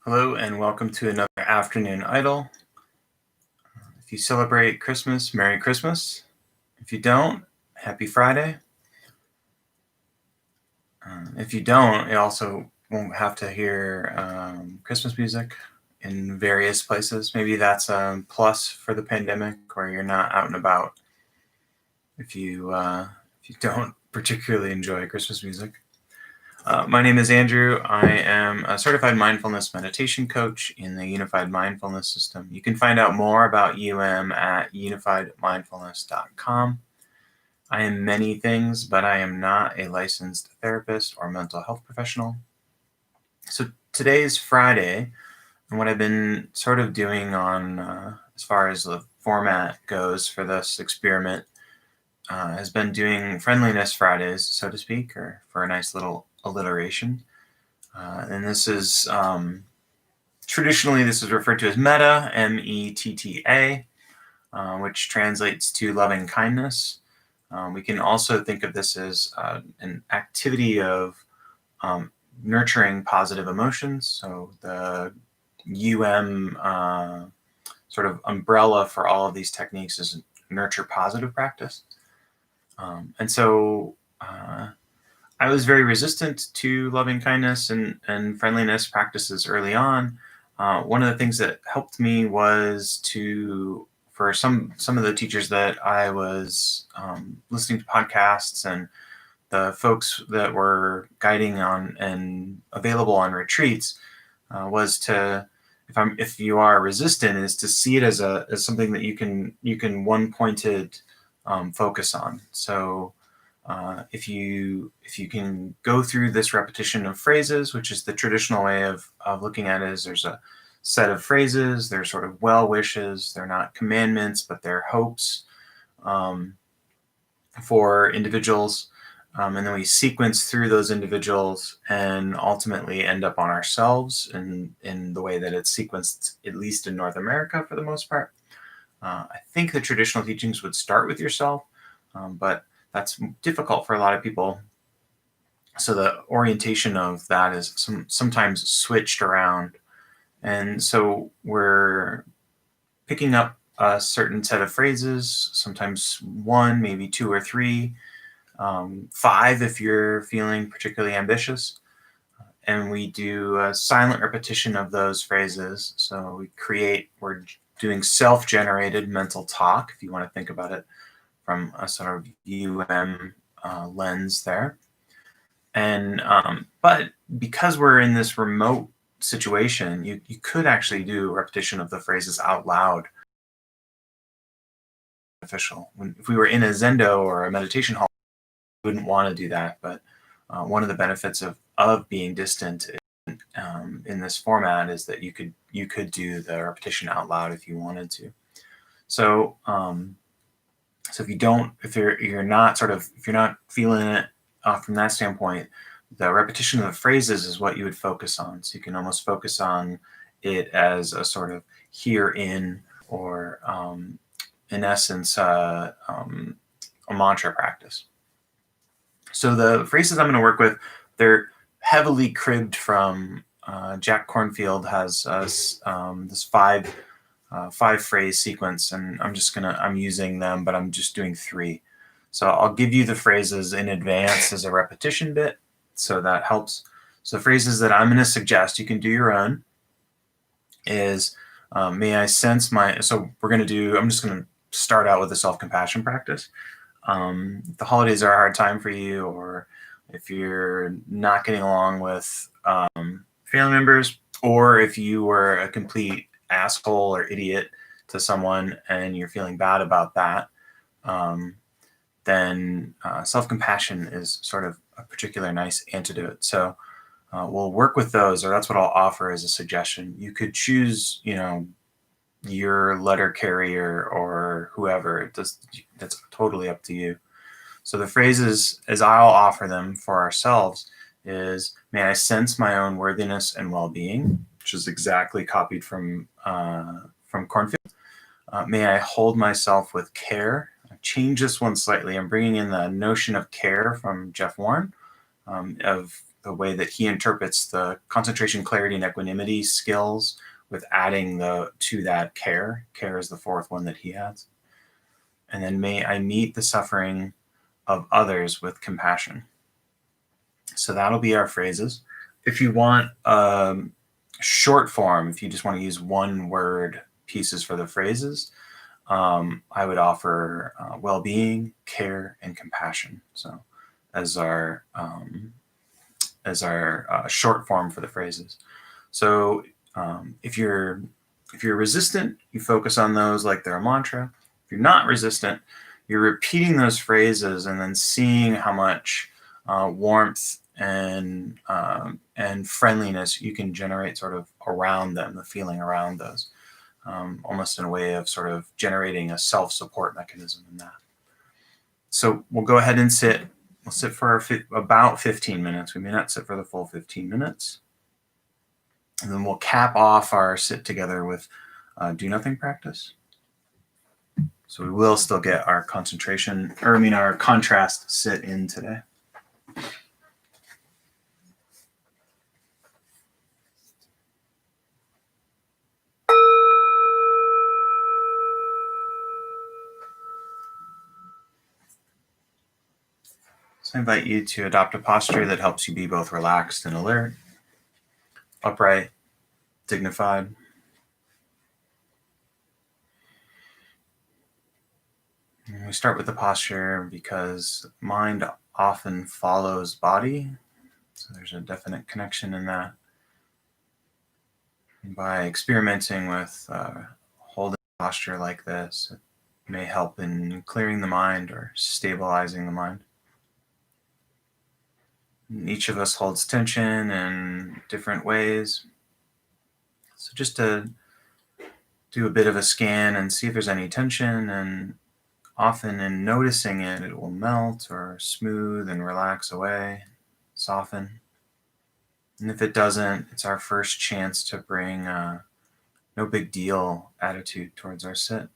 Hello and welcome to another Afternoon Idol. If you celebrate Christmas, Merry Christmas. If you don't, Happy Friday. If you don't, you also won't have to hear Christmas music in various places. Maybe that's a plus for the pandemic where you're not out and about if you don't particularly enjoy Christmas music. My name is Andrew. I am a certified mindfulness meditation coach in the Unified Mindfulness System. You can find out more about at unifiedmindfulness.com. I am many things, but I am not a licensed therapist or mental health professional. So today is Friday, and what I've been sort of doing on as far as the format goes for this experiment has been doing Friendliness Fridays, so to speak, or for a nice little alliteration. And this is traditionally this is referred to as metta, METTA, which translates to loving kindness. We can also think of this as an activity of nurturing positive emotions. So the sort of umbrella for all of these techniques is nurture positive practice. And so I was very resistant to loving kindness and friendliness practices early on. One of the things that helped me was for some of the teachers that I was listening to podcasts and the folks that were guiding on and available on retreats was to, if you are resistant, is to see it as something that you can one pointed focus on. So if you can go through this repetition of phrases, which is the traditional way of looking at it, is there's a set of phrases, they're sort of well wishes, they're not commandments, but they're hopes for individuals. And then we sequence through those individuals and ultimately end up on ourselves in the way that it's sequenced, at least in North America for the most part. I think the traditional teachings would start with yourself, but that's difficult for a lot of people. So the orientation of that is sometimes switched around. And so we're picking up a certain set of phrases, sometimes one, maybe two or three, five if you're feeling particularly ambitious. And we do a silent repetition of those phrases. So we're doing self-generated mental talk, if you want to think about it from a sort of lens there. And but because we're in this remote situation, you could actually do a repetition of the phrases out loud. If we were in a Zendo or a meditation hall, we wouldn't want to do that. But one of the benefits of being distant in this format is that you could do the repetition out loud if you wanted to. So if you're not feeling it from that standpoint, the repetition of the phrases is what you would focus on. So you can almost focus on it as a sort of herein, or in essence, a mantra practice. So the phrases I'm going to work with, they're heavily cribbed from Jack Kornfield has this five phrase sequence, and I'm using them, but I'm just doing three. So I'll give you the phrases in advance as a repetition bit, so that helps. So the phrases that I'm going to suggest, you can do your own, is may I sense my, so I'm just going to start out with a self-compassion practice. If the holidays are a hard time for you, or if you're not getting along with family members, or if you were a complete asshole or idiot to someone and you're feeling bad about that, then self-compassion is sort of a particular nice antidote. So we'll work with those, or that's what I'll offer as a suggestion. You could choose, your letter carrier or whoever. That's totally up to you. So the phrases, as I'll offer them for ourselves, is may I sense my own worthiness and well-being, which is exactly copied from Kornfield. May I hold myself with care. I've changed this one slightly. I'm bringing in the notion of care from Jeff Warren, of the way that he interprets the concentration, clarity, and equanimity skills, with adding to that care. Care is the fourth one that he adds. And then may I meet the suffering of others with compassion. So that'll be our phrases. If you want short form, if you just want to use one word pieces for the phrases, I would offer well-being, care, and compassion. So as our short form for the phrases. So if you're resistant, you focus on those like they're a mantra. If you're not resistant, you're repeating those phrases and then seeing how much warmth and friendliness you can generate sort of around them, the feeling around those, almost in a way of sort of generating a self-support mechanism in that. So we'll go ahead and sit. We'll sit for about 15 minutes. We may not sit for the full 15 minutes. And then we'll cap off our sit together with do nothing practice. So we will still get our concentration, or I mean our contrast sit in today. So I invite you to adopt a posture that helps you be both relaxed and alert, upright, dignified. And we start with the posture because mind often follows body. So there's a definite connection in that. And by experimenting with holding posture like this, it may help in clearing the mind or stabilizing the mind. And each of us holds tension in different ways. So just to do a bit of a scan and see if there's any tension, and often in noticing it, it will melt or smooth and relax away, soften. And if it doesn't, it's our first chance to bring no big deal attitude towards our sit.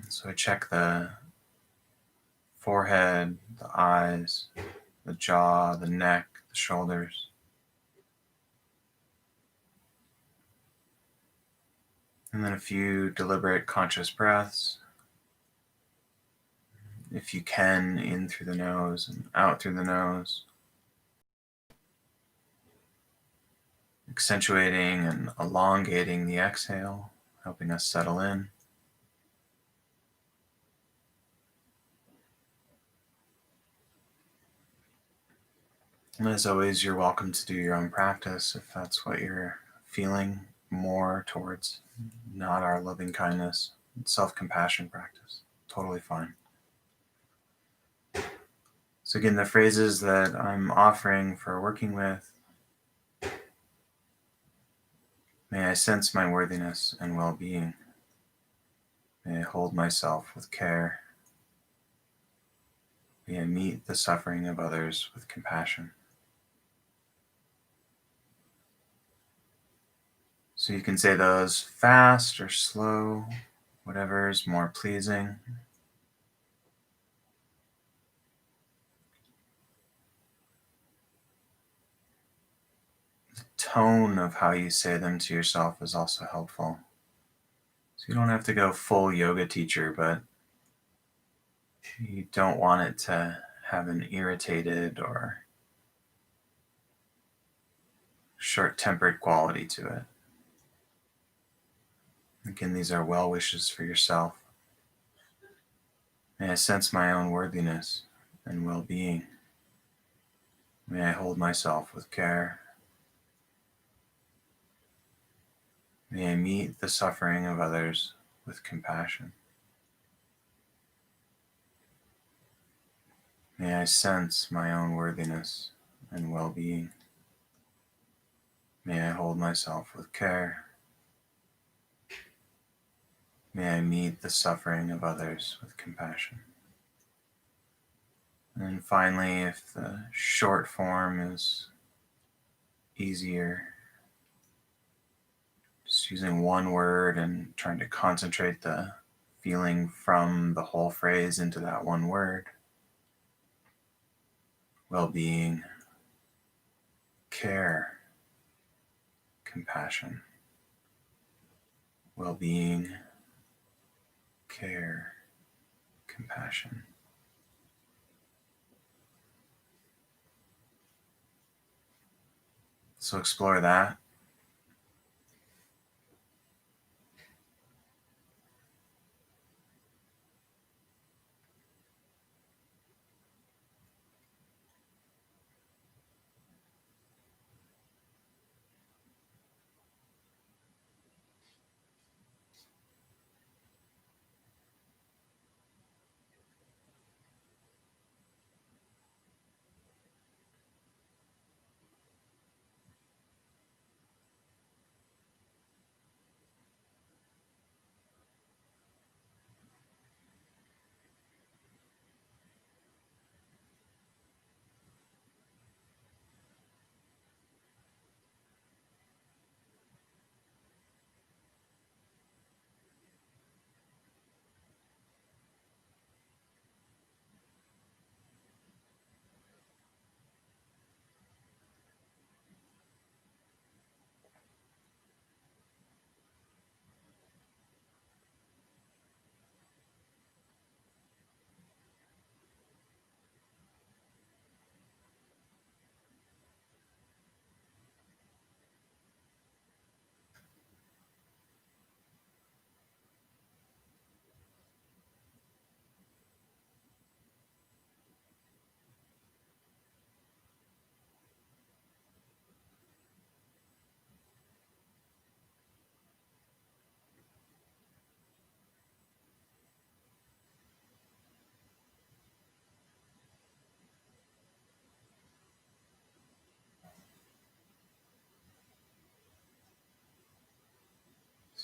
So I check the forehead, the eyes, the jaw, the neck, the shoulders. And then a few deliberate conscious breaths. If you can, in through the nose and out through the nose. Accentuating and elongating the exhale, helping us settle in. And as always, you're welcome to do your own practice if that's what you're feeling more towards, not our loving kindness, self-compassion practice. Totally fine. So again, the phrases that I'm offering for working with: may I sense my worthiness and well-being. May I hold myself with care. May I meet the suffering of others with compassion. So you can say those fast or slow, whatever is more pleasing. The tone of how you say them to yourself is also helpful. So you don't have to go full yoga teacher, but you don't want it to have an irritated or short-tempered quality to it. Again, these are well wishes for yourself. May I sense my own worthiness and well-being. May I hold myself with care. May I meet the suffering of others with compassion. May I sense my own worthiness and well-being. May I hold myself with care. May I meet the suffering of others with compassion. And finally, if the short form is easier, just using one word and trying to concentrate the feeling from the whole phrase into that one word. well-being, care, compassion, well-being, care, compassion. So explore that.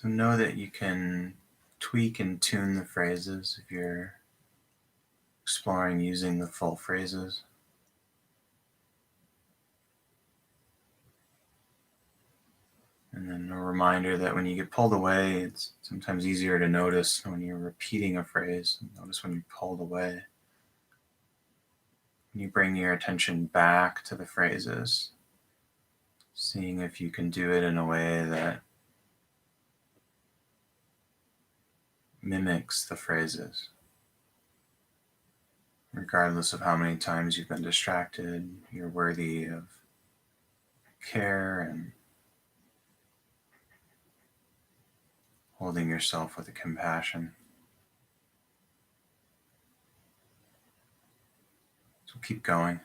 So know that you can tweak and tune the phrases if you're exploring using the full phrases. And then a reminder that when you get pulled away, it's sometimes easier to notice when you're repeating a phrase. Notice when you're pulled away. When you bring your attention back to the phrases, seeing if you can do it in a way that mimics the phrases. Regardless of how many times you've been distracted, you're worthy of care and holding yourself with a compassion. So keep going.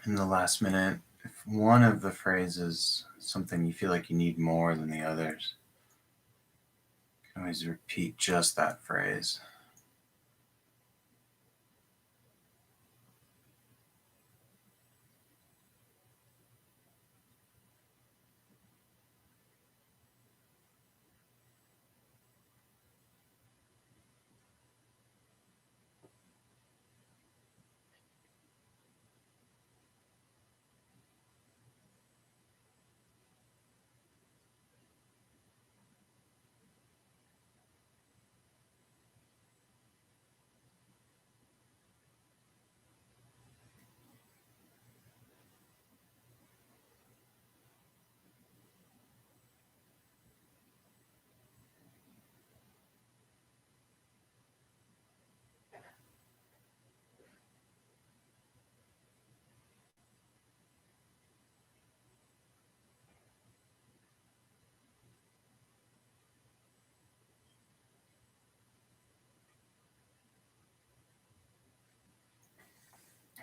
In the last minute, if one of the phrases is something you feel like you need more than the others, you can always repeat just that phrase.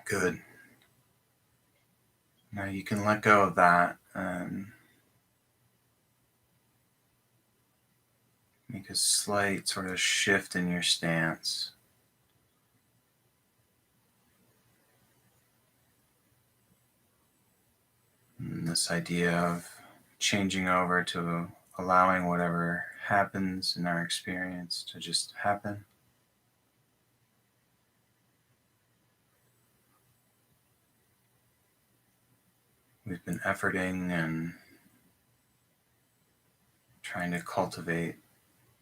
Good. Now you can let go of that and make a slight sort of shift in your stance. And this idea of changing over to allowing whatever happens in our experience to just happen. We've been efforting and trying to cultivate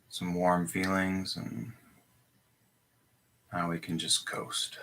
some warm feelings, and now we can just coast.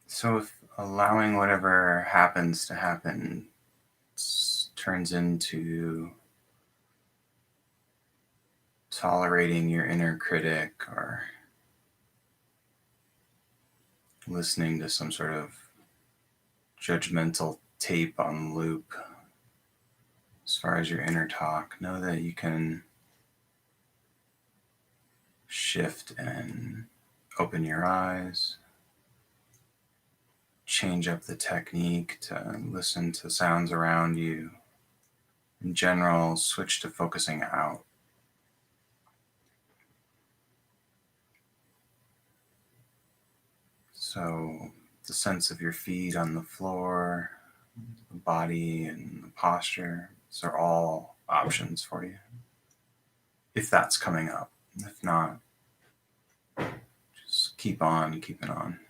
So if allowing whatever happens to happen turns into tolerating your inner critic or listening to some sort of judgmental tape on loop as far as your inner talk, know that you can shift and open your eyes, change up the technique to listen to sounds around you. In general, switch to focusing out. So the sense of your feet on the floor, the body and the posture, these are all options for you. If that's coming up. If not, just keep on keeping on.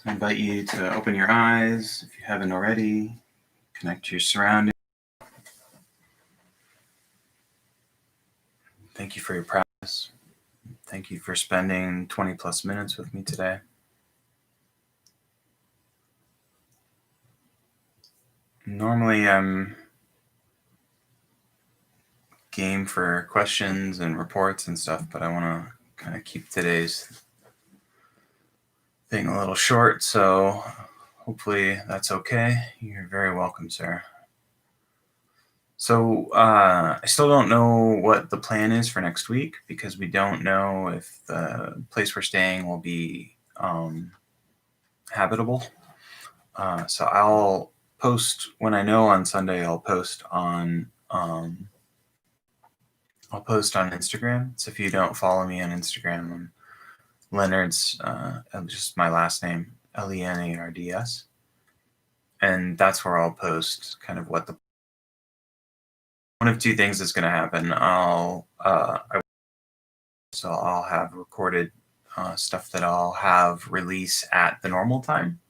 I invite you to open your eyes if you haven't already. Connect to your surroundings. Thank you for your practice. Thank you for spending 20 plus minutes with me today. Normally I'm game for questions and reports and stuff, but I want to kind of keep today's thing a little short, so hopefully that's okay. You're very welcome, sir. So I still don't know what the plan is for next week because we don't know if the place we're staying will be habitable. So I'll post when I know on Sunday. I'll post on Instagram. So if you don't follow me on Instagram, Leonard's just my last name, Leonards, and that's where I'll post kind of what the one of two things is going to happen. I'll have recorded stuff that I'll have release at the normal time.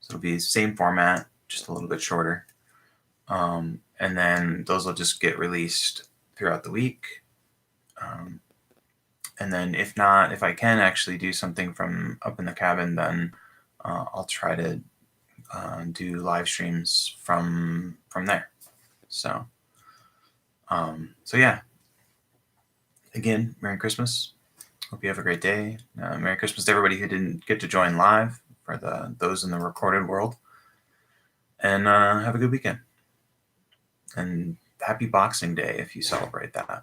So it'll be the same format, just a little bit shorter. And then those will just get released throughout the week. And then if not, if I can actually do something from up in the cabin, then I'll try to do live streams from there. So yeah. Again, Merry Christmas. Hope you have a great day. Merry Christmas to everybody who didn't get to join live, for those in the recorded world. And have a good weekend. And happy Boxing Day if you celebrate that.